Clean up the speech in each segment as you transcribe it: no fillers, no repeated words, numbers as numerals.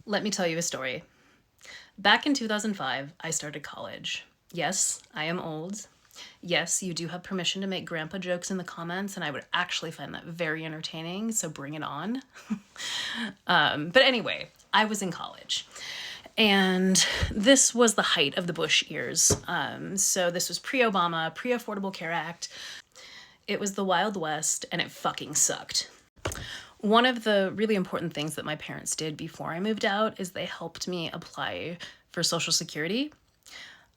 Let me tell you a story. Back in 2005, I started college. Yes, I am old. Yes, you do have permission to make grandpa jokes in the comments, and I would actually find that very entertaining, so bring it on. But anyway, I was in college. And this was the height of the Bush years. So this was pre Obama, pre Affordable Care Act. It was the Wild West, and it fucking sucked. One of the really important things that my parents did before I moved out is they helped me apply for Social Security.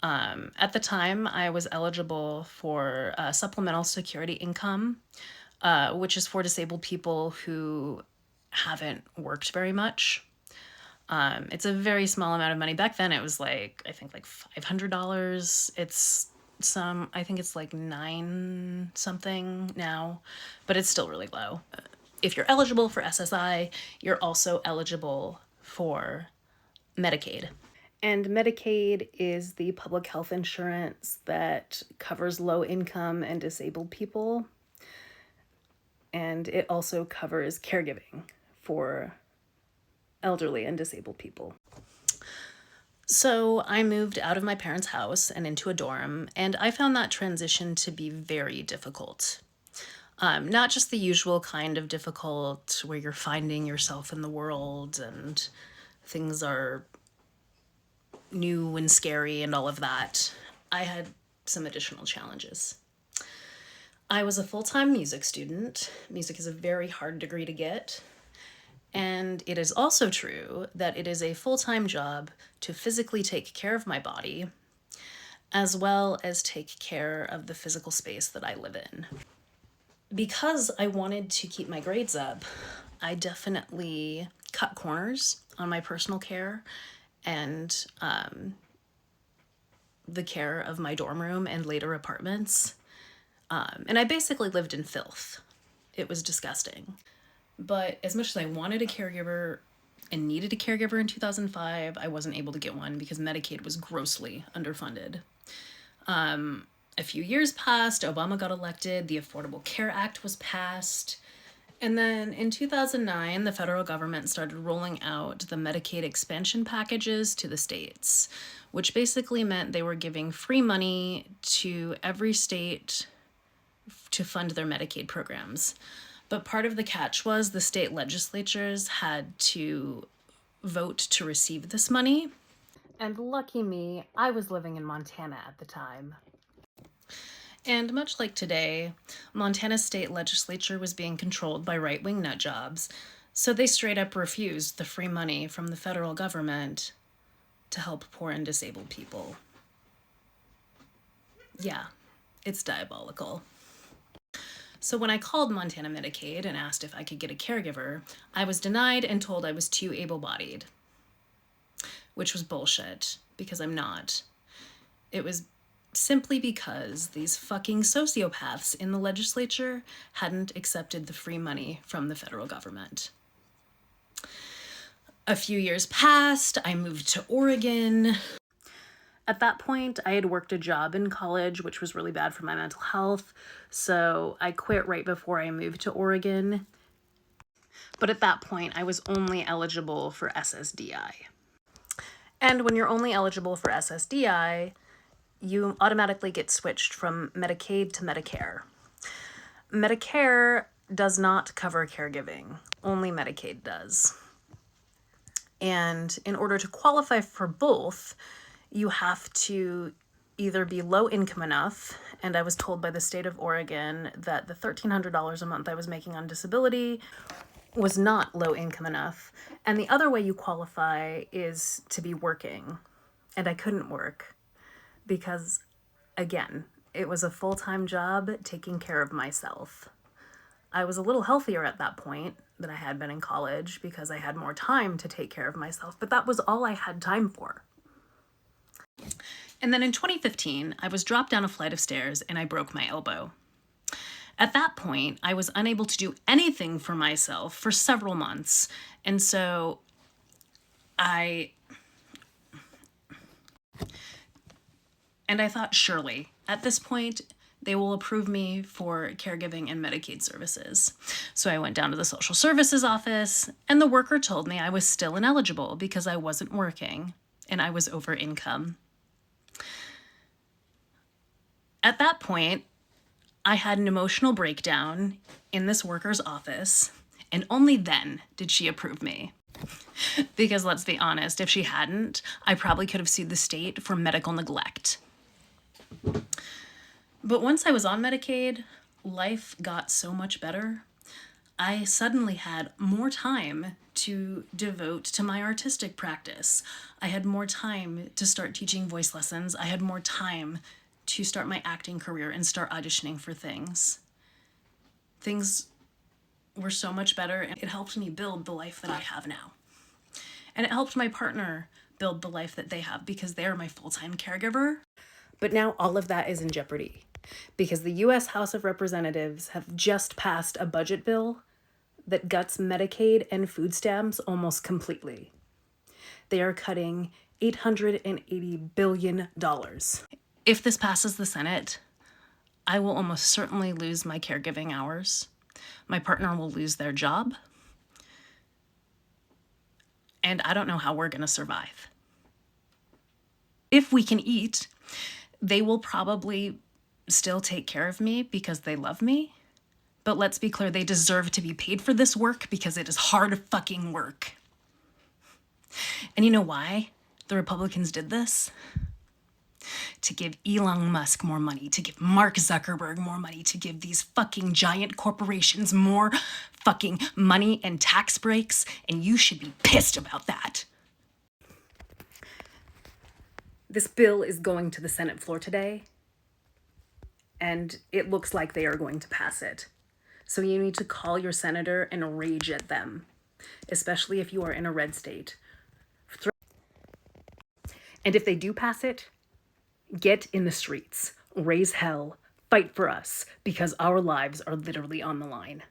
At the time, I was eligible for supplemental security income, which is for disabled people who haven't worked very much. It's a very small amount of money. Back then, it was like, I think like $500. I think it's like nine something now, but it's still really low. If you're eligible for SSI, you're also eligible for Medicaid. And Medicaid is the public health insurance that covers low income and disabled people. And it also covers caregiving for elderly and disabled people. So I moved out of my parents' house and into a dorm, and I found that transition to be very difficult. Not just the usual kind of difficult where you're finding yourself in the world and things are new and scary and all of that. I had some additional challenges. I was a full-time music student. Music is a very hard degree to get. And it is also true that it is a full-time job to physically take care of my body, as well as take care of the physical space that I live in. Because I wanted to keep my grades up, I definitely cut corners on my personal care and the care of my dorm room and later apartments. And I basically lived in filth. It was disgusting. But as much as I wanted a caregiver and needed a caregiver in 2005, I wasn't able to get one because Medicaid was grossly underfunded. A few years passed, Obama got elected, the Affordable Care Act was passed, and then in 2009, the federal government started rolling out the Medicaid expansion packages to the states, which basically meant they were giving free money to every state to fund their Medicaid programs. But part of the catch was the state legislatures had to vote to receive this money. And lucky me, I was living in Montana at the time. And much like today, Montana's state legislature was being controlled by right-wing nutjobs, so they straight up refused the free money from the federal government to help poor and disabled people. Yeah, it's diabolical. So when I called Montana Medicaid and asked if I could get a caregiver, I was denied and told I was too able-bodied, which was bullshit, because I'm not. It was simply because these fucking sociopaths in the legislature hadn't accepted the free money from the federal government. A few years passed, I moved to Oregon. At that point, I had worked a job in college, which was really bad for my mental health, so I quit right before I moved to Oregon. But at that point, I was only eligible for SSDI. And when you're only eligible for SSDI, you automatically get switched from Medicaid to Medicare. Medicare does not cover caregiving, only Medicaid does. And in order to qualify for both, you have to either be low income enough, and I was told by the state of Oregon that the $1,300 a month I was making on disability was not low income enough. And the other way you qualify is to be working. And I couldn't work because, again, it was a full-time job taking care of myself. I was a little healthier at that point than I had been in college because I had more time to take care of myself, but that was all I had time for. And then in 2015, I was dropped down a flight of stairs and I broke my elbow. At that point, I was unable to do anything for myself for several months. And so I thought, surely, at this point, they will approve me for caregiving and Medicaid services. So I went down to the social services office, and the worker told me I was still ineligible because I wasn't working and I was over income. At that point, I had an emotional breakdown in this worker's office, and only then did she approve me. Because let's be honest, if she hadn't, I probably could have sued the state for medical neglect. But once I was on Medicaid, life got so much better. I suddenly had more time to devote to my artistic practice. I had more time to start teaching voice lessons. I had more time to start my acting career and start auditioning for things. Things were so much better, and it helped me build the life that I have now. And it helped my partner build the life that they have because they are my full-time caregiver. But now all of that is in jeopardy because the U.S. House of Representatives have just passed a budget bill that guts Medicaid and food stamps almost completely. They are cutting $880 billion. If this passes the Senate, I will almost certainly lose my caregiving hours. My partner will lose their job. And I don't know how we're going to survive. If we can eat, they will probably still take care of me because they love me. But let's be clear, they deserve to be paid for this work because it is hard fucking work. And you know why the Republicans did this? To give Elon Musk more money, to give Mark Zuckerberg more money, to give these fucking giant corporations more fucking money and tax breaks, and you should be pissed about that. This bill is going to the Senate floor today, and it looks like they are going to pass it. So you need to call your senator and rage at them, especially if you are in a red state. And if they do pass it, get in the streets, raise hell, fight for us, because our lives are literally on the line.